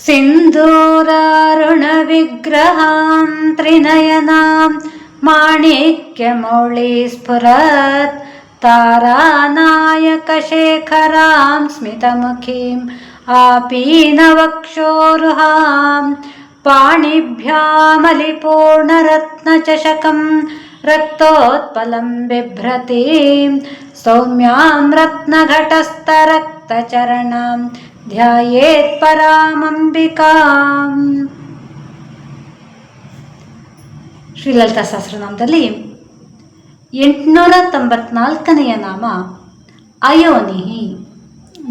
ಸಿಂಧೂರಾರುಣವಿಗ್ರಹಾಂ ತ್ರಿನಯನಾಂ ಮಾಣಿಕ್ಯಮೌಳಿಸ್ಫುರತ್ ತಾರಾನಾಯಕಶೇಖರಾಂ ಸ್ಮಿತಮುಖೀಂ ಆಪೀನವಕ್ಷೋರುಹಾಂ ಪಾಣಿಭ್ಯಾಮಲಿಪೂರ್ಣರತ್ನಚಷಕಂ ರಕ್ತೋತ್ಪಲಂ ಬಿಭ್ರತೀಂ ಸೌಮ್ಯಾಂ ರತ್ನಘಟಸ್ಥರಕ್ತಚರಣಾಂ ಧ್ಯಾಯೇತ್ ಪರಾಮಂಬಿಕಾಂ. ಶ್ರೀಲಲಿತಾ ಸಹಸ್ರನಾಮದಲ್ಲಿ 894ನೆಯ ನಾಮ ಅಯೋನಿಹಿ,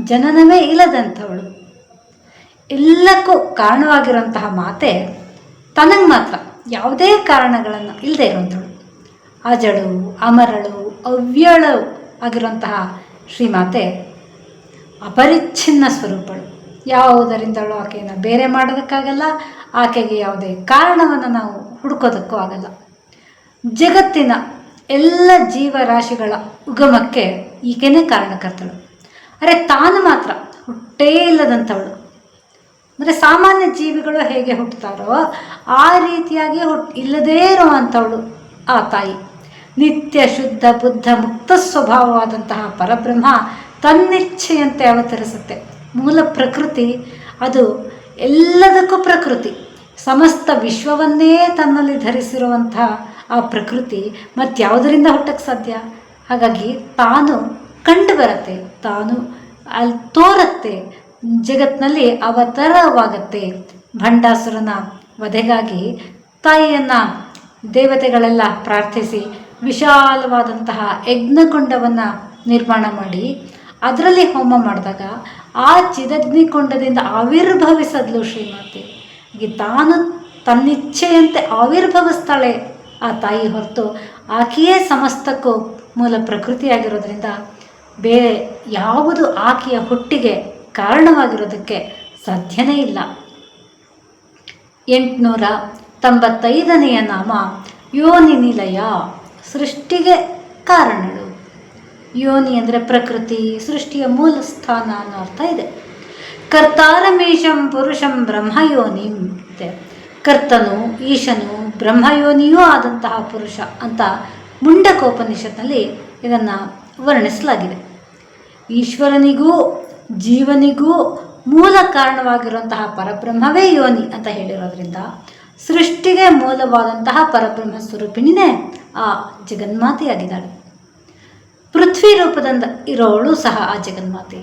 ಜನನವೇ ಇಲ್ಲದಂಥವಳು. ಎಲ್ಲಕ್ಕೂ ಕಾರಣವಾಗಿರುವಂತಹ ಮಾತೆ ತನಗೆ ಮಾತ್ರ ಯಾವುದೇ ಕಾರಣಗಳನ್ನು ಇಲ್ಲದೆ ಇರುವಂಥವಳು. ಅಜಳು, ಅಮರಳು, ಅವ್ಯಳು ಆಗಿರುವಂತಹ ಶ್ರೀಮಾತೆ ಅಪರಿಚ್ಛಿನ್ನ ಸ್ವರೂಪಳು. ಯಾವುದರಿಂದಲೂ ಆಕೆಯನ್ನು ಬೇರೆ ಮಾಡೋದಕ್ಕಾಗಲ್ಲ, ಆಕೆಗೆ ಯಾವುದೇ ಕಾರಣವನ್ನು ನಾವು ಹುಡುಕೋದಕ್ಕೂ ಆಗಲ್ಲ. ಜಗತ್ತಿನ ಎಲ್ಲ ಜೀವರಾಶಿಗಳ ಉಗಮಕ್ಕೆ ಈಕೆನೇ ಕಾರಣಕರ್ತಳು. ಆದರೆ ತಾನು ಮಾತ್ರ ಹುಟ್ಟೇ ಇಲ್ಲದಂಥವಳು. ಅಂದರೆ ಸಾಮಾನ್ಯ ಜೀವಿಗಳು ಹೇಗೆ ಹುಟ್ಟುತ್ತಾರೋ ಆ ರೀತಿಯಾಗಿ ಇಲ್ಲದೇ ಇರುವಂಥವಳು ಆ ತಾಯಿ. ನಿತ್ಯ ಶುದ್ಧ ಬುದ್ಧ ಮುಕ್ತ ಸ್ವಭಾವವಾದಂತಹ ಪರಬ್ರಹ್ಮ ತನ್ನಿಚ್ಛೆಯಂತೆ ಅವತರಿಸುತ್ತೆ. ಮೂಲ ಪ್ರಕೃತಿ ಅದು ಎಲ್ಲದಕ್ಕೂ ಪ್ರಕೃತಿ. ಸಮಸ್ತ ವಿಶ್ವವನ್ನೇ ತನ್ನಲ್ಲಿ ಧರಿಸಿರುವಂತಹ ಆ ಪ್ರಕೃತಿ ಮತ್ಯಾವುದರಿಂದ ಹುಟ್ಟಕ್ಕೆ ಸಾಧ್ಯ? ಹಾಗಾಗಿ ತಾನು ಕಂಡು ಬರುತ್ತೆ, ತಾನು ಅಲ್ಲಿ ತೋರತ್ತೆ, ಜಗತ್ತಿನಲ್ಲಿ ಅವತರವಾಗತ್ತೆ. ಭಂಡಾಸುರನ ವಧೆಗಾಗಿ ತಾಯಿಯನ್ನು ದೇವತೆಗಳೆಲ್ಲ ಪ್ರಾರ್ಥಿಸಿ ವಿಶಾಲವಾದಂತಹ ಯಜ್ಞಕುಂಡವನ್ನು ನಿರ್ಮಾಣ ಮಾಡಿ ಅದರಲ್ಲಿ ಹೋಮ ಮಾಡಿದಾಗ ಆ ಚಿದಗ್ನಿಕುಂಡದಿಂದ ಆವಿರ್ಭವಿಸದ್ಲು ಶ್ರೀಮಾತೆ. ಹೀಗೆ ತಾನು ತನ್ನಿಚ್ಛೆಯಂತೆ ಆವಿರ್ಭವಿಸ್ತಾಳೆ ಆ ತಾಯಿ ಹೊರತು ಆಕೆಯೇ ಸಮಸ್ತಕ್ಕೂ ಮೂಲ ಪ್ರಕೃತಿಯಾಗಿರೋದ್ರಿಂದ ಬೇರೆ ಯಾವುದು ಆಕೆಯ ಹುಟ್ಟಿಗೆ ಕಾರಣವಾಗಿರೋದಕ್ಕೆ ಸಾಧ್ಯನೇ ಇಲ್ಲ. 895ನೆಯ ನಾಮ ಯೋನಿ ನಿಲಯ, ಸೃಷ್ಟಿಗೆ ಕಾರಣಳು. ಯೋನಿ ಅಂದರೆ ಪ್ರಕೃತಿ, ಸೃಷ್ಟಿಯ ಮೂಲ ಸ್ಥಾನ ಅನ್ನೋ ಅರ್ಥ ಇದೆ. ಕರ್ತಾರಮೇಶಂ ಪುರುಷಂ ಬ್ರಹ್ಮಯೋನಿಂ ಇದೆ. ಕರ್ತನು, ಈಶನು, ಬ್ರಹ್ಮಯೋನಿಯೂ ಆದಂತಹ ಪುರುಷ ಅಂತ ಮುಂಡಕೋಪನಿಷತ್ನಲ್ಲಿ ಇದನ್ನು ವರ್ಣಿಸಲಾಗಿದೆ. ಈಶ್ವರನಿಗೂ ಜೀವನಿಗೂ ಮೂಲ ಕಾರಣವಾಗಿರುವಂತಹ ಪರಬ್ರಹ್ಮವೇ ಯೋನಿ ಅಂತ ಹೇಳಿರೋದ್ರಿಂದ ಸೃಷ್ಟಿಗೆ ಮೂಲವಾದಂತಹ ಪರಬ್ರಹ್ಮ ಸ್ವರೂಪಿಣಿನೇ ಆ ಜಗನ್ಮಾತೆಯಾಗಿದ್ದಾಳೆ. ಪೃಥ್ವಿ ರೂಪದಿಂದ ಇರೋವಳು ಸಹ ಆ ಜಗನ್ಮಾತೆ.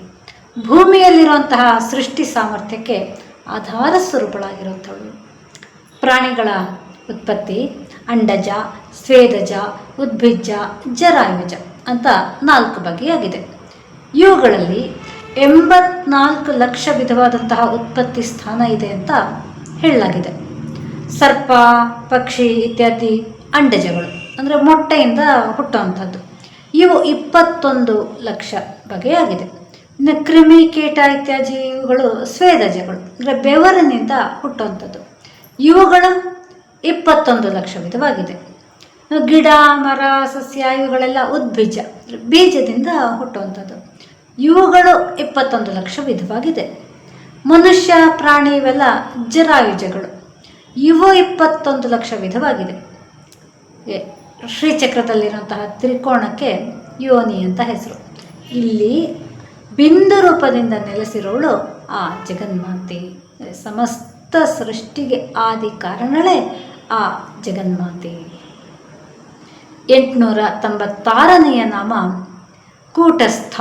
ಭೂಮಿಯಲ್ಲಿರುವಂತಹ ಸೃಷ್ಟಿ ಸಾಮರ್ಥ್ಯಕ್ಕೆ ಆಧಾರ ಸ್ವರೂಪಳಾಗಿರುವಂಥವಳು. ಪ್ರಾಣಿಗಳ ಉತ್ಪತ್ತಿ ಅಂಡಜ, ಸ್ವೇದಜ, ಉದ್ಭಿಜ್ಜ, ಜರಾಯುಜ ಅಂತ 4 ಬಗೆಯಾಗಿದೆ. ಇವುಗಳಲ್ಲಿ 84 ಲಕ್ಷ ವಿಧವಾದಂತಹ ಉತ್ಪತ್ತಿ ಸ್ಥಾನ ಇದೆ ಅಂತ ಹೇಳಲಾಗಿದೆ. ಸರ್ಪ, ಪಕ್ಷಿ ಇತ್ಯಾದಿ ಅಂಡಜಗಳು ಅಂದರೆ ಮೊಟ್ಟೆಯಿಂದ ಹುಟ್ಟುವಂಥದ್ದು. ಇವು 21 ಲಕ್ಷ ಬಗೆಯಾಗಿದೆ. ಇನ್ನು ಕ್ರಿಮಿ, ಕೀಟ ಇತ್ಯಾದಿ ಇವುಗಳು ಸ್ವೇದಜಗಳು ಅಂದರೆ ಬೆವರಿನಿಂದ ಹುಟ್ಟುವಂಥದ್ದು. ಇವುಗಳು 21 ಲಕ್ಷ ವಿಧವಾಗಿದೆ. ಗಿಡ, ಮರ, ಸಸ್ಯ ಇವುಗಳೆಲ್ಲ ಉದ್ಭಿಜ ಬೀಜದಿಂದ ಹುಟ್ಟುವಂಥದ್ದು. ಇವುಗಳು 21 ಲಕ್ಷ ವಿಧವಾಗಿದೆ. ಮನುಷ್ಯ, ಪ್ರಾಣಿ ಇವೆಲ್ಲ ಜರಾಯುಜಗಳು. ಇವು 21 ಲಕ್ಷ ವಿಧವಾಗಿದೆ. ಶ್ರೀಚಕ್ರದಲ್ಲಿರುವಂತಹ ತ್ರಿಕೋಣಕ್ಕೆ ಯೋನಿ ಅಂತ ಹೆಸರು. ಇಲ್ಲಿ ಬಿಂದು ರೂಪದಿಂದ ನೆಲೆಸಿರೋಳು ಆ ಜಗನ್ಮಾತೆ. ಸಮಸ್ತ ಸೃಷ್ಟಿಗೆ ಆದಿ ಕಾರಣಳೇ ಆ ಜಗನ್ಮಾತೆ. 896ನೆಯ ನಾಮ ಕೂಟಸ್ಥ,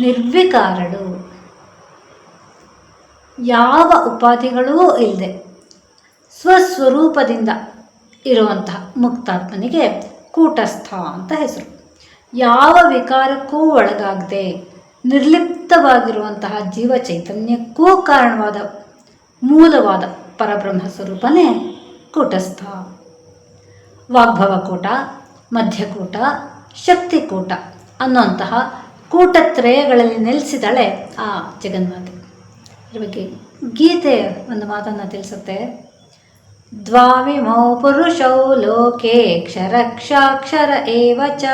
ನಿರ್ವಿಕಾರಳು. ಯಾವ ಉಪಾಧಿಗಳೂ ಇಲ್ಲದೆ ಸ್ವಸ್ವರೂಪದಿಂದ ಇರುವಂತಹ ಮುಕ್ತಾತ್ಮನಿಗೆ ಕೂಟಸ್ಥ ಅಂತ ಹೆಸರು. ಯಾವ ವಿಕಾರಕ್ಕೂ ಒಳಗಾಗದೆ ನಿರ್ಲಿಪ್ತವಾಗಿರುವಂತಹ ಜೀವ ಚೈತನ್ಯಕ್ಕೂ ಕಾರಣವಾದ ಮೂಲವಾದ ಪರಬ್ರಹ್ಮ ಸ್ವರೂಪನೇ ಕೂಟಸ್ಥ. ವಾಗ್ಭವಕೂಟ, ಮಧ್ಯಕೂಟ, ಶಕ್ತಿಕೂಟ ಅನ್ನುವಂತಹ ಕೂಟತ್ರಯಗಳಲ್ಲಿ ನೆಲೆಸಿದಳೆ ಆ ಜಗನ್ಮಾತೆ. ಇದ್ರ ಬಗ್ಗೆ ಗೀತೆ ಒಂದು ಮಾತನ್ನು ತಿಳಿಸುತ್ತೆ. ದ್ವಾವಿಮೌ ಪುರುಷೌ ಲೋಕೆ ಕ್ಷರಕ್ಷಾಕ್ಷರ ಏವ ಚ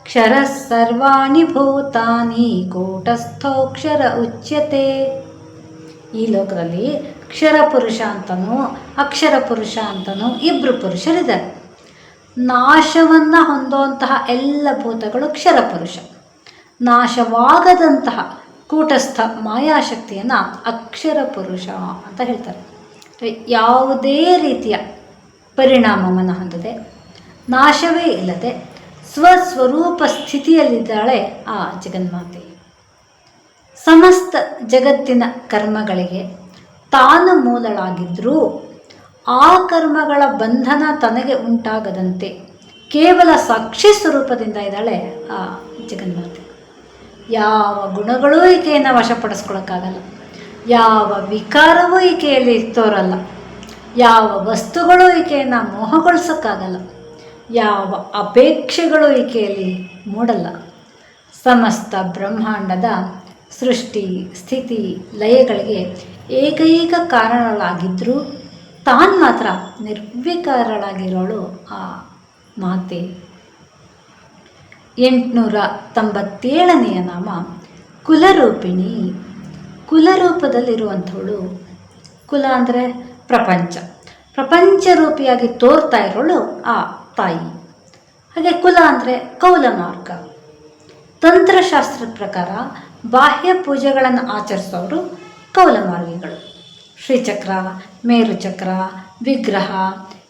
ಕ್ಷರಃ ಸರ್ವಾಣಿ ಭೂತಾನಿ ಕೂಟಸ್ಥೋಕ್ಷರ ಉಚ್ಯತೆ. ಈ ಲೋಕದಲ್ಲಿ ಕ್ಷರ ಪುರುಷ ಅಂತನೂ ಅಕ್ಷರ ಪುರುಷ ಅಂತನೂ ಇಬ್ಬರು ಪುರುಷರಿದ್ದಾರೆ. ನಾಶವನ್ನು ಹೊಂದುವಂತಹ ಎಲ್ಲ ಭೂತಗಳು ಕ್ಷರ ಪುರುಷ, ನಾಶವಾಗದಂತಹ ಕೂಟಸ್ಥ ಮಾಯಾಶಕ್ತಿಯನ್ನು ಅಕ್ಷರ ಪುರುಷ ಅಂತ ಹೇಳ್ತಾರೆ. ಯಾವುದೇ ರೀತಿಯ ಪರಿಣಾಮವನ್ನು ಹೊಂದದೆ, ನಾಶವೇ ಇಲ್ಲದೆ ಸ್ವಸ್ವರೂಪ ಸ್ಥಿತಿಯಲ್ಲಿದ್ದಾಳೆ ಆ ಜಗನ್ಮಾತೆ. ಸಮಸ್ತ ಜಗತ್ತಿನ ಕರ್ಮಗಳಿಗೆ ತಾನು ಮೂಲಳಾಗಿದ್ದರೂ ಆ ಕರ್ಮಗಳ ಬಂಧನ ತನಗೆ ಉಂಟಾಗದಂತೆ ಕೇವಲ ಸಾಕ್ಷಿ ಸ್ವರೂಪದಿಂದ ಇದ್ದಾಳೆ ಆ ಜಗನ್ಮಾತೆ. ಯಾವ ಗುಣಗಳೂ ಈಕೆಯನ್ನು ವಶಪಡಿಸ್ಕೊಳ್ಳೋಕ್ಕಾಗಲ್ಲ, ಯಾವ ವಿಕಾರವೂ ಈಕೆಯಲ್ಲಿ ತೋರಲ್ಲ, ಯಾವ ವಸ್ತುಗಳು ಈಕೆಯನ್ನು ಮೋಹಗೊಳಿಸೋಕ್ಕಾಗಲ್ಲ, ಯಾವ ಅಪೇಕ್ಷೆಗಳು ಈಕೆಯಲ್ಲಿ ಮೂಡಲ್ಲ. ಸಮಸ್ತ ಬ್ರಹ್ಮಾಂಡದ ಸೃಷ್ಟಿ ಸ್ಥಿತಿ ಲಯಗಳಿಗೆ ಏಕೈಕ ಕಾರಣಗಳಾಗಿದ್ದರೂ ತಾನು ಮಾತ್ರ ನಿರ್ವಿಕಾರಳಾಗಿರೋಳು ಆ ಮಾತೆ. 897ನೆಯ ನಾಮ ಕುಲರೂಪಿಣಿ. ಕುಲರೂಪದಲ್ಲಿರುವಂಥವಳು. ಕುಲ ಅಂದರೆ ಪ್ರಪಂಚ, ಪ್ರಪಂಚರೂಪಿಯಾಗಿ ತೋರ್ತಾ ಇರೋಳು ಆ ತಾಯಿ. ಹಾಗೆ ಕುಲ ಅಂದರೆ ಕೌಲ ಮಾರ್ಗ. ತಂತ್ರಶಾಸ್ತ್ರದ ಪ್ರಕಾರ ಬಾಹ್ಯ ಪೂಜೆಗಳನ್ನು ಆಚರಿಸೋರು ಕೌಲಮಾರ್ಗಿಗಳು. ಶ್ರೀಚಕ್ರ, ಮೇರುಚಕ್ರ, ವಿಗ್ರಹ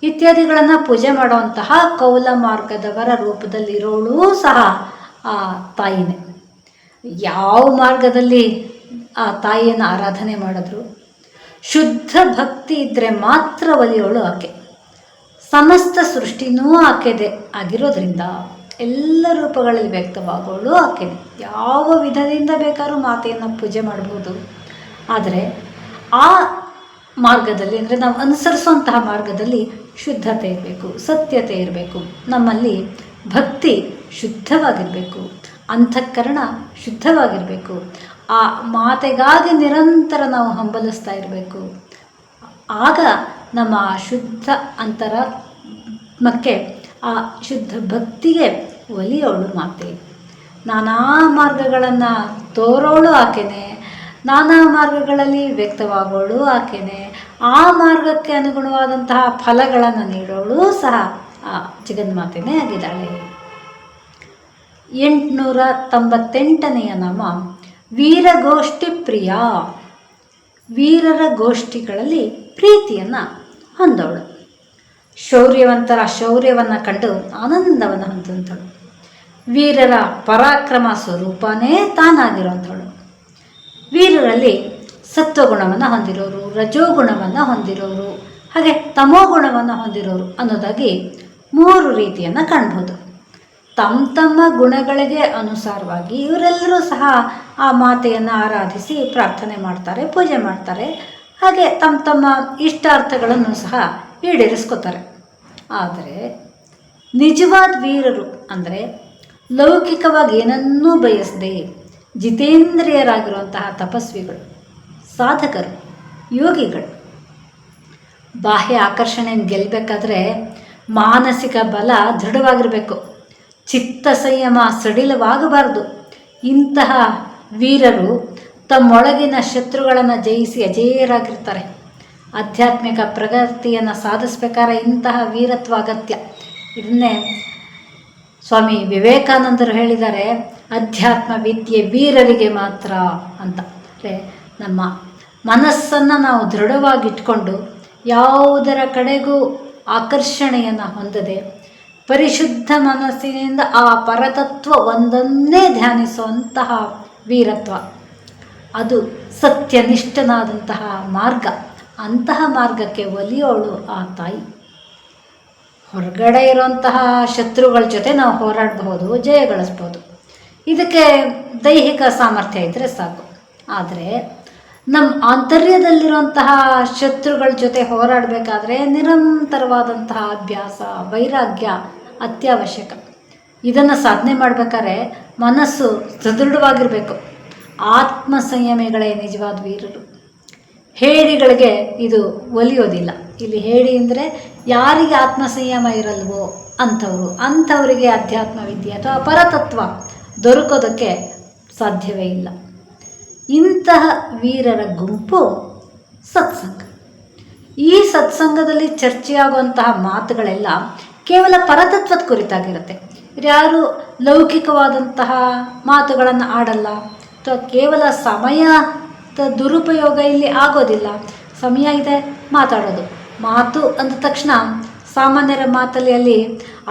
ಇತ್ಯಾದಿಗಳನ್ನು ಪೂಜೆ ಮಾಡುವಂತಹ ಕೌಲ ಮಾರ್ಗದವರ ರೂಪದಲ್ಲಿರೋಳು ಸಹ ಆ ತಾಯಿನೇ. ಯಾವ ಮಾರ್ಗದಲ್ಲಿ ಆ ತಾಯಿಯನ್ನು ಆರಾಧನೆ ಮಾಡಿದ್ರು ಶುದ್ಧ ಭಕ್ತಿ ಇದ್ದರೆ ಮಾತ್ರ ಒಲಿಯೋಳು ಆಕೆ. ಸಮಸ್ತ ಸೃಷ್ಟಿನೂ ಆಕೆದೆ ಆಗಿರೋದ್ರಿಂದ ಎಲ್ಲ ರೂಪಗಳಲ್ಲಿ ವ್ಯಕ್ತವಾಗೋಳು ಆಕೆನೆ. ಯಾವ ವಿಧದಿಂದ ಬೇಕಾದ್ರೂ ಮಾತೆಯನ್ನು ಪೂಜೆ ಮಾಡ್ಬೋದು. ಆದರೆ ಆ ಮಾರ್ಗದಲ್ಲಿ ಅಂದರೆ ನಾವು ಅನುಸರಿಸುವಂತಹ ಮಾರ್ಗದಲ್ಲಿ ಶುದ್ಧತೆ ಇರಬೇಕು, ಸತ್ಯತೆ ಇರಬೇಕು, ನಮ್ಮಲ್ಲಿ ಭಕ್ತಿ ಶುದ್ಧವಾಗಿರಬೇಕು, ಅಂತಃಕರಣ ಶುದ್ಧವಾಗಿರಬೇಕು. ಆ ಮಾತೆಗಾಗಿ ನಿರಂತರ ನಾವು ಹಂಬಲಿಸ್ತಾ ಇರಬೇಕು. ಆಗ ನಮ್ಮ ಶುದ್ಧ ಅಂತರಾತ್ಮಕ್ಕೆ, ಆ ಶುದ್ಧ ಭಕ್ತಿಗೆ ಒಲಿಯೋಳು ಮಾತೆ. ನಾನಾ ಮಾರ್ಗಗಳನ್ನು ತೋರೋಳು ಆಕೆನೆ, ನಾನಾ ಮಾರ್ಗಗಳಲ್ಲಿ ವ್ಯಕ್ತವಾಗೋಳು ಆಕೆನೆ, ಆ ಮಾರ್ಗಕ್ಕೆ ಅನುಗುಣವಾದಂತಹ ಫಲಗಳನ್ನು ನೀಡೋಳು ಸಹ ಆ ಜಗನ್ಮಾತೆನೇ ಆಗಿದ್ದಾಳೆ. 898ನೆಯ ನಾಮ ವೀರಗೋಷ್ಠಿ ಪ್ರಿಯ. ವೀರರ ಗೋಷ್ಠಿಗಳಲ್ಲಿ ಪ್ರೀತಿಯನ್ನು ಹೊಂದೋಳು. ಶೌರ್ಯವಂತರ ಶೌರ್ಯವನ್ನು ಕಂಡು ಆನಂದವನ್ನು ಹೊಂದುವಂಥಳು. ವೀರರ ಪರಾಕ್ರಮ ಸ್ವರೂಪನೇ ತಾನಾಗಿರುವಂಥಳು. ವೀರರಲ್ಲಿ ಸತ್ವಗುಣವನ್ನು ಹೊಂದಿರೋರು, ರಜೋಗುಣವನ್ನು ಹೊಂದಿರೋರು, ಹಾಗೆ ತಮೋಗುಣವನ್ನು ಹೊಂದಿರೋರು ಅನ್ನೋದಾಗಿ 3 ರೀತಿಯನ್ನು ಕಾಣ್ಬೋದು. ತಮ್ಮ ಗುಣಗಳಿಗೆ ಅನುಸಾರವಾಗಿ ಇವರೆಲ್ಲರೂ ಸಹ ಆ ಮಾತೆಯನ್ನು ಆರಾಧಿಸಿ ಪ್ರಾರ್ಥನೆ ಮಾಡ್ತಾರೆ, ಪೂಜೆ ಮಾಡ್ತಾರೆ. ಹಾಗೆ ತಮ್ಮ ಇಷ್ಟಾರ್ಥಗಳನ್ನು ಸಹ ಈಡೇರಿಸ್ಕೋತಾರೆ. ಆದರೆ ನಿಜವಾದ ವೀರರು ಅಂದರೆ ಲೌಕಿಕವಾಗಿ ಏನನ್ನೂ ಬಯಸದೆ ಜಿತೇಂದ್ರಿಯರಾಗಿರುವಂತಹ ತಪಸ್ವಿಗಳು, ಸಾಧಕರು, ಯೋಗಿಗಳು. ಬಾಹ್ಯ ಆಕರ್ಷಣೆಯನ್ನು ಗೆಲ್ಲಬೇಕಾದ್ರೆ ಮಾನಸಿಕ ಬಲ ದೃಢವಾಗಿರಬೇಕು, ಚಿತ್ತ ಸಂಯಮ ಸಡಿಲವಾಗಬಾರದು. ಇಂತಹ ವೀರರು ತಮ್ಮೊಳಗಿನ ಶತ್ರುಗಳನ್ನು ಜಯಿಸಿ ಅಜೇಯರಾಗಿರ್ತಾರೆ. ಆಧ್ಯಾತ್ಮಿಕ ಪ್ರಗತಿಯನ್ನು ಸಾಧಿಸಬೇಕಾದ್ರೆ ಇಂತಹ ವೀರತ್ವ ಅಗತ್ಯ. ಇದನ್ನೇ ಸ್ವಾಮಿ ವಿವೇಕಾನಂದರು ಹೇಳಿದ್ದಾರೆ, ಅಧ್ಯಾತ್ಮ ವಿದ್ಯೆ ವೀರರಿಗೆ ಮಾತ್ರ ಅಂತ. ಅಂದರೆ ನಮ್ಮ ಮನಸ್ಸನ್ನು ನಾವು ದೃಢವಾಗಿಟ್ಕೊಂಡು ಯಾವುದರ ಕಡೆಗೂ ಆಕರ್ಷಣೆಯನ್ನು ಹೊಂದದೆ ಪರಿಶುದ್ಧ ಮನಸ್ಸಿನಿಂದ ಆ ಪರತತ್ವ ಒಂದನ್ನೇ ಧ್ಯಾನಿಸುವಂತಹ ವೀರತ್ವ, ಅದು ಸತ್ಯನಿಷ್ಠನಾದಂತಹ ಮಾರ್ಗ. ಅಂತಹ ಮಾರ್ಗಕ್ಕೆ ಒಲಿಯೋಳು ಆ ತಾಯಿ. ಹೊರಗಡೆ ಇರುವಂತಹ ಶತ್ರುಗಳ ಜೊತೆ ನಾವು ಹೋರಾಡಬಹುದು, ಜಯಗಳಿಸ್ಬೋದು. ಇದಕ್ಕೆ ದೈಹಿಕ ಸಾಮರ್ಥ್ಯ ಇದ್ದರೆ ಸಾಕು. ಆದರೆ ನಮ್ಮ ಆಂತರ್ಯದಲ್ಲಿರುವಂತಹ ಶತ್ರುಗಳ ಜೊತೆ ಹೋರಾಡಬೇಕಾದ್ರೆ ನಿರಂತರವಾದಂತಹ ಅಭ್ಯಾಸ, ವೈರಾಗ್ಯ ಅತ್ಯವಶ್ಯಕ. ಇದನ್ನು ಸಾಧನೆ ಮಾಡಬೇಕಾದ್ರೆ ಮನಸ್ಸು ಸದೃಢವಾಗಿರಬೇಕು. ಆತ್ಮ ಸಂಯಮಿಗಳೇ ನಿಜವಾದ ವೀರರು. ಹೇಡಿಗಳಿಗೆ ಇದು ಒಲಿಯೋದಿಲ್ಲ. ಇಲ್ಲಿ ಹೇಡಿ ಅಂದರೆ ಯಾರಿಗೆ ಆತ್ಮ ಸಂಯಮ ಇರಲ್ವೋ ಅಂಥವರಿಗೆ ಅಧ್ಯಾತ್ಮ ವಿದ್ಯೆ ಅಥವಾ ಪರತತ್ವ ದೊರಕೋದಕ್ಕೆ ಸಾಧ್ಯವೇ ಇಲ್ಲ. ಇಂತಹ ವೀರರ ಗುಂಪು ಸತ್ಸಂಗ. ಈ ಸತ್ಸಂಗದಲ್ಲಿ ಚರ್ಚೆಯಾಗುವಂತಹ ಮಾತುಗಳೆಲ್ಲ ಕೇವಲ ಪರತತ್ವದ ಕುರಿತಾಗಿರುತ್ತೆ. ಯಾರು ಲೌಕಿಕವಾದಂತಹ ಮಾತುಗಳನ್ನು ಆಡಲ್ಲ, ಅಥವಾ ಕೇವಲ ಸಮಯದ ದುರುಪಯೋಗ ಇಲ್ಲಿ ಆಗೋದಿಲ್ಲ. ಸಮಯ ಇದೆ ಮಾತಾಡೋದು. ಮಾತು ಅಂದ ತಕ್ಷಣ ಸಾಮಾನ್ಯರ ಮಾತಲ್ಲಿ ಅಲ್ಲಿ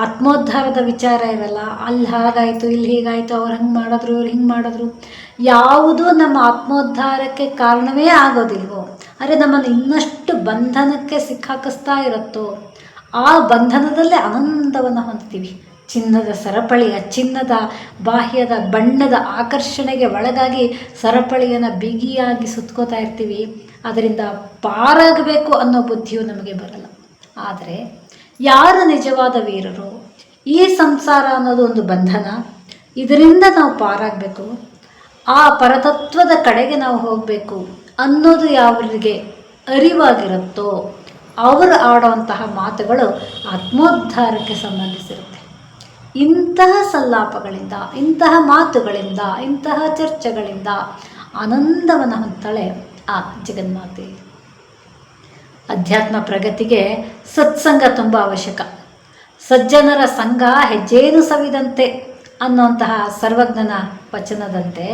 ಆತ್ಮೋದ್ಧಾರದ ವಿಚಾರ ಇರಲ್ಲ. ಅಲ್ಲಿ ಹಾಗಾಯಿತು, ಇಲ್ಲಿ ಹೀಗಾಯಿತು, ಅವ್ರು ಹಂಗೆ ಮಾಡಿದ್ರು, ಇವ್ರು ಹಿಂಗೆ ಮಾಡಿದ್ರು, ಯಾವುದೂ ನಮ್ಮ ಆತ್ಮೋದ್ಧಾರಕ್ಕೆ ಕಾರಣವೇ ಆಗೋದಿಲ್ವೋ, ಅರೆ ನಮ್ಮನ್ನು ಇನ್ನಷ್ಟು ಬಂಧನಕ್ಕೆ ಸಿಕ್ಕಾಕಿಸ್ತಾ ಇರುತ್ತೋ, ಆ ಬಂಧನದಲ್ಲೇ ಆನಂದವನ್ನು ಹೊಂದ್ತೀವಿ. ಚಿನ್ನದ ಸರಪಳಿಯ ಚಿನ್ನದ ಬಾಹ್ಯದ ಬಣ್ಣದ ಆಕರ್ಷಣೆಗೆ ಒಳಗಾಗಿ ಸರಪಳಿಯನ್ನು ಬಿಗಿಯಾಗಿ ಸುತ್ಕೋತಾ ಇರ್ತೀವಿ. ಅದರಿಂದ ಪಾರಾಗಬೇಕು ಅನ್ನೋ ಬುದ್ಧಿಯು ನಮಗೆ ಬರಲ್ಲ. ಆದರೆ ಯಾರು ನಿಜವಾದ ವೀರರು, ಈ ಸಂಸಾರ ಅನ್ನೋದು ಒಂದು ಬಂಧನ, ಇದರಿಂದ ನಾವು ಪಾರಾಗಬೇಕು, ಆ ಪರತತ್ವದ ಕಡೆಗೆ ನಾವು ಹೋಗಬೇಕು ಅನ್ನೋದು ಯಾವರಿಗೆ ಅರಿವಾಗಿರುತ್ತೋ ಅವರು ಆಡುವಂತಹ ಮಾತುಗಳು ಆತ್ಮೋದ್ಧಾರಕ್ಕೆ ಸಂಬಂಧಿಸಿರುತ್ತೆ. ಇಂತಹ ಸಲ್ಲಾಪಗಳಿಂದ, ಇಂತಹ ಮಾತುಗಳಿಂದ, ಇಂತಹ ಚರ್ಚೆಗಳಿಂದ ಆನಂದವನ್ನು ಹೊಂದ್ತಾಳೆ ಆ ಜಗನ್ಮಾತೆ. ಅಧ್ಯಾತ್ಮ ಪ್ರಗತಿಗೆ ಸತ್ಸಂಗ ತುಂಬ ಅವಶ್ಯಕ. ಸಜ್ಜನರ ಸಂಘ ಹೆಜ್ಜೇನು ಸವಿದಂತೆ ಅನ್ನುವಂತಹ ಸರ್ವಜ್ಞನ ವಚನದಂತೆ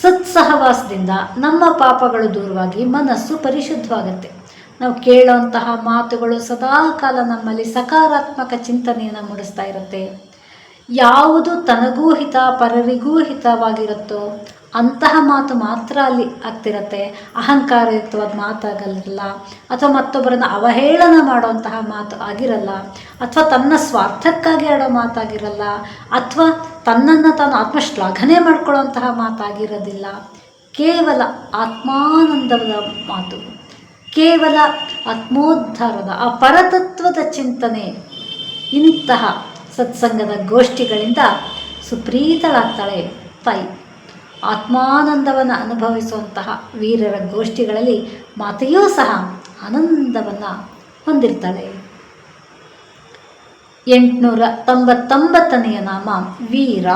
ಸತ್ಸಹವಾಸದಿಂದ ನಮ್ಮ ಪಾಪಗಳು ದೂರವಾಗಿ ಮನಸ್ಸು ಪರಿಶುದ್ಧವಾಗುತ್ತೆ. ನಾವು ಕೇಳೋಂತಹ ಮಾತುಗಳು ಸದಾಕಾಲ ನಮ್ಮಲ್ಲಿ ಸಕಾರಾತ್ಮಕ ಚಿಂತನೆಯನ್ನು ಮೂಡಿಸ್ತಾ ಇರುತ್ತೆ. ಯಾವುದು ತನಗೂ ಹಿತ ಪರರಿಗೂ ಹಿತವಾಗಿರುತ್ತೋ ಅಂತಹ ಮಾತು ಮಾತ್ರ ಅಲ್ಲಿ ಆಗ್ತಿರತ್ತೆ. ಅಹಂಕಾರಯುಕ್ತವಾದ ಮಾತಾಗಲ್ಲ, ಅಥವಾ ಮತ್ತೊಬ್ಬರನ್ನು ಅವಹೇಳನ ಮಾಡುವಂತಹ ಮಾತು ಆಗಿರಲ್ಲ, ಅಥವಾ ತನ್ನ ಸ್ವಾರ್ಥಕ್ಕಾಗಿ ಆಡೋ ಮಾತಾಗಿರಲ್ಲ, ಅಥವಾ ತನ್ನನ್ನು ತಾನು ಆತ್ಮಶ್ಲಾಘನೆ ಮಾಡ್ಕೊಳ್ಳೋಂತಹ ಮಾತಾಗಿರೋದಿಲ್ಲ. ಕೇವಲ ಆತ್ಮಾನಂದದ ಮಾತು, ಕೇವಲ ಆತ್ಮೋದ್ಧಾರದ ಆ ಪರತತ್ವದ ಚಿಂತನೆ. ಇಂತಹ ಸತ್ಸಂಗದ ಗೋಷ್ಠಿಗಳಿಂದ ಸುಪ್ರೀತಳಾಗ್ತಾಳೆ ತಾಯಿ. ಆತ್ಮಾನಂದವನ್ನು ಅನುಭವಿಸುವಂತಹ ವೀರರ ಗೋಷ್ಠಿಗಳಲ್ಲಿ ಮಾತೆಯೂ ಸಹ ಆನಂದವನ್ನು ಹೊಂದಿರ್ತಾಳೆ. 899ನೆಯ ನಾಮ ವೀರ.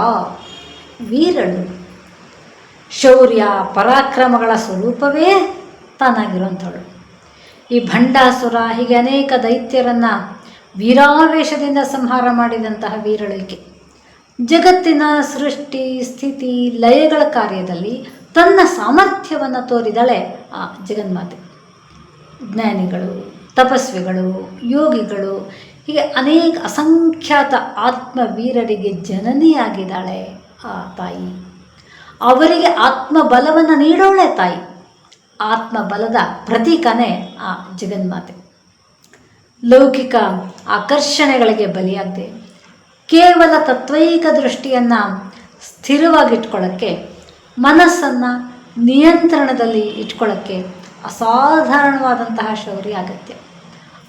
ವೀರಳು ಶೌರ್ಯ ಪರಾಕ್ರಮಗಳ ಸ್ವರೂಪವೇ ತಾನಾಗಿರುವಂಥವಳು. ಈ ಭಂಡಾಸುರ ಹೀಗೆ ಅನೇಕ ದೈತ್ಯರನ್ನು ವೀರಾವೇಶದಿಂದ ಸಂಹಾರ ಮಾಡಿದಂತಹ ವೀರಳಿಕೆ. ಜಗತ್ತಿನ ಸೃಷ್ಟಿ ಸ್ಥಿತಿ ಲಯಗಳ ಕಾರ್ಯದಲ್ಲಿ ತನ್ನ ಸಾಮರ್ಥ್ಯವನ್ನು ತೋರಿದಳೆ ಆ ಜಗನ್ಮಾತೆ. ಜ್ಞಾನಿಗಳು, ತಪಸ್ವಿಗಳು, ಯೋಗಿಗಳು, ಹೀಗೆ ಅನೇಕ ಅಸಂಖ್ಯಾತ ಆತ್ಮವೀರರಿಗೆ ಜನನಿಯಾಗಿದ್ದಾಳೆ ಆ ತಾಯಿ. ಅವರಿಗೆ ಆತ್ಮಬಲವನ್ನು ನೀಡೋಳೆ ತಾಯಿ. ಆತ್ಮಬಲದ ಪ್ರತೀಕನೇ ಆ ಜಗನ್ಮಾತೆ. ಲೌಕಿಕ ಆಕರ್ಷಣೆಗಳಿಗೆ ಬಲಿಯಾಗದೆ ಕೇವಲ ತತ್ವೈಕ ದೃಷ್ಟಿಯನ್ನು ಸ್ಥಿರವಾಗಿಟ್ಕೊಳ್ಳೋಕ್ಕೆ, ಮನಸ್ಸನ್ನು ನಿಯಂತ್ರಣದಲ್ಲಿ ಇಟ್ಕೊಳ್ಳೋಕ್ಕೆ ಅಸಾಧಾರಣವಾದಂತಹ ಶೌರ್ಯ ಅಗತ್ಯ.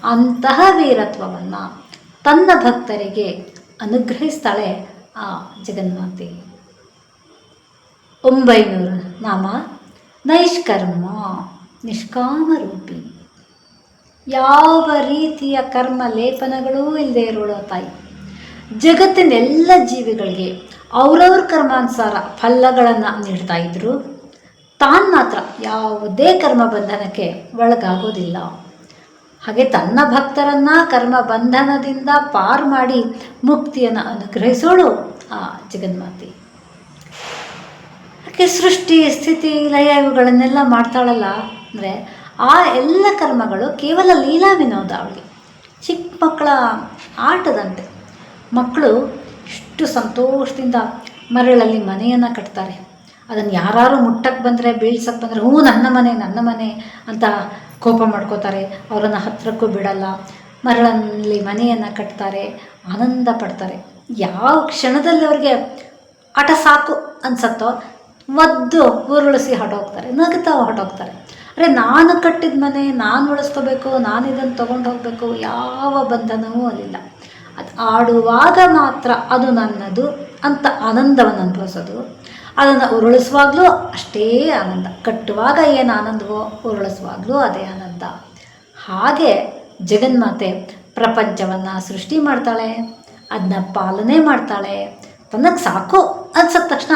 ಅಂತಹ ವೀರತ್ವವನ್ನು ತನ್ನ ಭಕ್ತರಿಗೆ ಅನುಗ್ರಹಿಸ್ತಾಳೆ ಆ ಜಗನ್ಮಾತೆ. 900 ನಾಮ ನೈಷ್ಕರ್ಮ, ನಿಷ್ಕಾಮರೂಪಿ. ಯಾವ ರೀತಿಯ ಕರ್ಮ ಲೇಪನಗಳೂ ಇಲ್ಲದೆ ಇರೋಳು ತಾಯಿ. ಜಗತ್ತಿನ ಎಲ್ಲ ಜೀವಿಗಳಿಗೆ ಅವರವ್ರ ಕರ್ಮಾನುಸಾರ ಫಲಗಳನ್ನು ನೀಡ್ತಾ ಇದ್ರು. ತಾನು ಮಾತ್ರ ಯಾವುದೇ ಕರ್ಮ ಬಂಧನಕ್ಕೆ ಒಳಗಾಗೋದಿಲ್ಲ. ಹಾಗೆ ತನ್ನ ಭಕ್ತರನ್ನು ಕರ್ಮ ಬಂಧನದಿಂದ ಪಾರು ಮಾಡಿ ಮುಕ್ತಿಯನ್ನು ಅನುಗ್ರಹಿಸೋಳು ಆ ಜಗನ್ಮಾತೆ. ಹಾಗೆ ಸೃಷ್ಟಿ ಸ್ಥಿತಿ ಲಯ ಇವುಗಳನ್ನೆಲ್ಲ ಮಾಡ್ತಾಳಲ್ಲ, ಅಂದರೆ ಆ ಎಲ್ಲ ಕರ್ಮಗಳು ಕೇವಲ ಲೀಲಾ ವಿನೋದ ಅವಳಿಗೆ. ಚಿಕ್ಕ ಮಕ್ಕಳ ಆಟದಂತೆ. ಮಕ್ಕಳು ಇಷ್ಟು ಸಂತೋಷದಿಂದ ಮರಳಲ್ಲಿ ಮನೆಯನ್ನು ಕಟ್ತಾರೆ. ಅದನ್ನು ಯಾರು ಮುಟ್ಟಕ್ಕೆ ಬಂದರೆ, ಬೀಳ್ಸಕ್ಕೆ ಬಂದರೆ, ಹ್ಞೂ ನನ್ನ ಮನೆ ಅಂತ ಕೋಪ ಮಾಡ್ಕೋತಾರೆ. ಅವರನ್ನು ಹತ್ತಿರಕ್ಕೂ ಬಿಡಲ್ಲ. ಮರಳಲ್ಲಿ ಮನೆಯನ್ನು ಕಟ್ತಾರೆ, ಆನಂದ ಪಡ್ತಾರೆ. ಯಾವ ಕ್ಷಣದಲ್ಲಿ ಅವ್ರಿಗೆ ಆಟ ಸಾಕು ಅನ್ಸತ್ತೋ ಒದ್ದು ಉರುಳಿಸಿ ಹೊರಟೋಗ್ತಾರೆ, ನಗ್ತಾ ಹೊರಟೋಗ್ತಾರೆ. ಅರೆ ನಾನು ಕಟ್ಟಿದ ಮನೆ ನಾನು ಉಳಿಸ್ಕೋಬೇಕು, ನಾನು ಇದನ್ನು ತೊಗೊಂಡು ಹೋಗಬೇಕು, ಯಾವ ಬಂಧನವೂ ಅಲ್ಲಿಲ್ಲ. ಅದು ಆಡುವಾಗ ಮಾತ್ರ ಅದು ನನ್ನದು ಅಂತ ಆನಂದವನ್ನು ಅನುಭವಿಸೋದು. ಅದನ್ನು ಉರುಳಿಸುವಾಗಲೂ ಅಷ್ಟೇ ಆನಂದ. ಕಟ್ಟುವಾಗ ಏನು ಆನಂದವೋ ಉರುಳಿಸುವಾಗಲೂ ಅದೇ ಆನಂದ. ಹಾಗೆ ಜಗನ್ಮಾತೆ ಪ್ರಪಂಚವನ್ನು ಸೃಷ್ಟಿ ಮಾಡ್ತಾಳೆ, ಅದನ್ನ ಪಾಲನೆ ಮಾಡ್ತಾಳೆ. ತನಗೆ ಸಾಕು ಅನ್ಸಿದ ತಕ್ಷಣ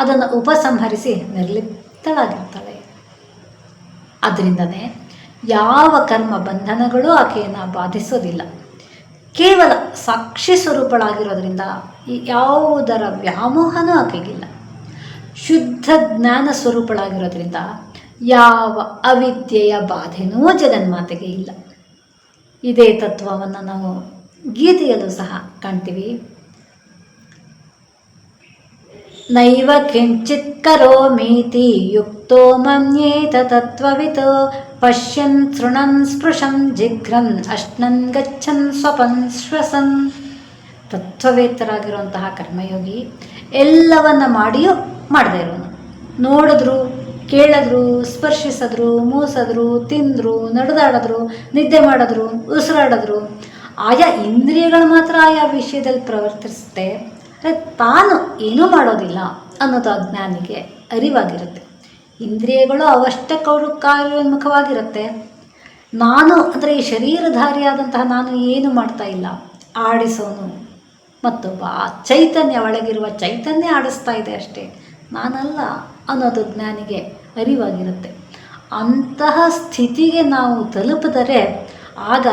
ಅದನ್ನು ಉಪಸಂಹರಿಸಿ ನಿರ್ಲಿಪ್ತಳಾಗಿರ್ತಾಳೆ. ಅದರಿಂದನೇ ಯಾವ ಕರ್ಮ ಬಂಧನಗಳೂ ಆಕೆಯನ್ನು ಬಾಧಿಸೋದಿಲ್ಲ. ಕೇವಲ ಸಾಕ್ಷಿ ಸ್ವರೂಪಳಾಗಿರೋದ್ರಿಂದ ಯಾವುದರ ವ್ಯಾಮೋಹನೂ ಆಕೆಗಿಲ್ಲ. ಶುದ್ಧ ಜ್ಞಾನ ಸ್ವರೂಪಳಾಗಿರೋದ್ರಿಂದ ಯಾವ ಅವಿದ್ಯೆಯ ಬಾಧೆನೂ ಜಗನ್ಮಾತೆಗೆ ಇಲ್ಲ. ಇದೇ ತತ್ವವನ್ನು ನಾವು ಗೀತೆಯಲ್ಲೂ ಸಹ ಕಾಣ್ತೀವಿ. ನೈವ ಕಿಂಚಿತ್ ಕರೋಮೀತಿ ಯುಕ್ತೋ ಮನ್ಯೇತ ತತ್ವವಿತೋ ಪಶ್ಯನ್ ಶೃಣನ್ ಸ್ಪೃಶನ್ ಜಿಘ್ರನ್ ಅಶ್ನನ್ ಗಚ್ಚನ್ ಸ್ವಪನ್ ಶ್ವಸನ್. ತತ್ವವೇತ್ತರಾಗಿರುವಂತಹ ಕರ್ಮಯೋಗಿ ಎಲ್ಲವನ್ನ ಮಾಡಿಯೂ ಮಾಡದೇ ಇರೋನು. ನೋಡಿದ್ರು, ಕೇಳಿದ್ರು, ಸ್ಪರ್ಶಿಸಿದ್ರು, ಮೂಸಿದ್ರು, ತಿಂದರು, ನಡೆದಾಡಿದ್ರು, ನಿದ್ದೆ ಮಾಡಿದ್ರು, ಉಸಿರಾಡಿದ್ರು, ಆಯಾ ಇಂದ್ರಿಯಗಳು ಮಾತ್ರ ಆಯಾ ವಿಷಯದಲ್ಲಿ ಪ್ರವರ್ತಿಸುತ್ತೆ. ತಾನು ಏನೂ ಮಾಡೋದಿಲ್ಲ ಅನ್ನೋದು ಅಜ್ಞಾನಿಗೆ ಅರಿವಾಗಿರುತ್ತೆ. ಇಂದ್ರಿಯಗಳು ಅವಷ್ಟಕ್ಕವರು ಕಾರ್ಯೋನ್ಮುಖವಾಗಿರುತ್ತೆ. ನಾನು ಅಂದರೆ ಈ ಶರೀರಧಾರಿಯಾದಂತಹ ನಾನು ಏನು ಮಾಡ್ತಾ ಇಲ್ಲ, ಆಡಿಸೋನು ಮತ್ತೊಬ್ಬ ಚೈತನ್ಯ, ಒಳಗಿರುವ ಚೈತನ್ಯ ಆಡಿಸ್ತಾ ಇದೆ ಅಷ್ಟೇ, ನಾನಲ್ಲ ಅನ್ನೋದು ಜ್ಞಾನಿಗೆ ಅರಿವಾಗಿರುತ್ತೆ. ಅಂತಹ ಸ್ಥಿತಿಗೆ ನಾವು ತಲುಪಿದರೆ ಆಗ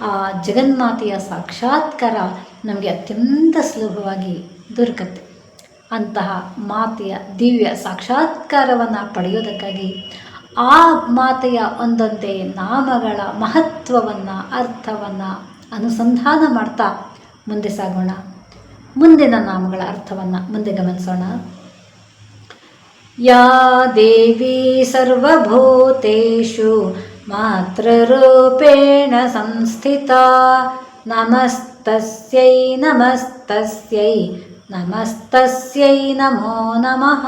ಆ ಜಗನ್ಮಾತೆಯ ಸಾಕ್ಷಾತ್ಕಾರ ನಮಗೆ ಅತ್ಯಂತ ಸುಲಭವಾಗಿ ದೊರಕತ್ತೆ. ಅಂತಹ ಮಾತೆಯ ದಿವ್ಯ ಸಾಕ್ಷಾತ್ಕಾರವನ್ನು ಪಡೆಯೋದಕ್ಕಾಗಿ ಆ ಮಾತೆಯ ಒಂದೊಂದೇ ನಾಮಗಳ ಮಹತ್ವವನ್ನು, ಅರ್ಥವನ್ನು ಅನುಸಂಧಾನ ಮಾಡ್ತಾ ಮುಂದೆ ಸಾಗೋಣ. ಮುಂದಿನ ನಾಮಗಳ ಅರ್ಥವನ್ನು ಮುಂದೆ ಗಮನಿಸೋಣ. ಯಾ ದೇವಿ ಸರ್ವಭೂತೇಷು ಮಾತೃರೂಪೇಣ ಸಂಸ್ಥಿತಾ ನಮಸ್ತಸ್ಯೈ ನಮಸ್ತಸ್ಯೈ ನಮಸ್ತಸ್ಯೈ ನಮೋ ನಮಃ.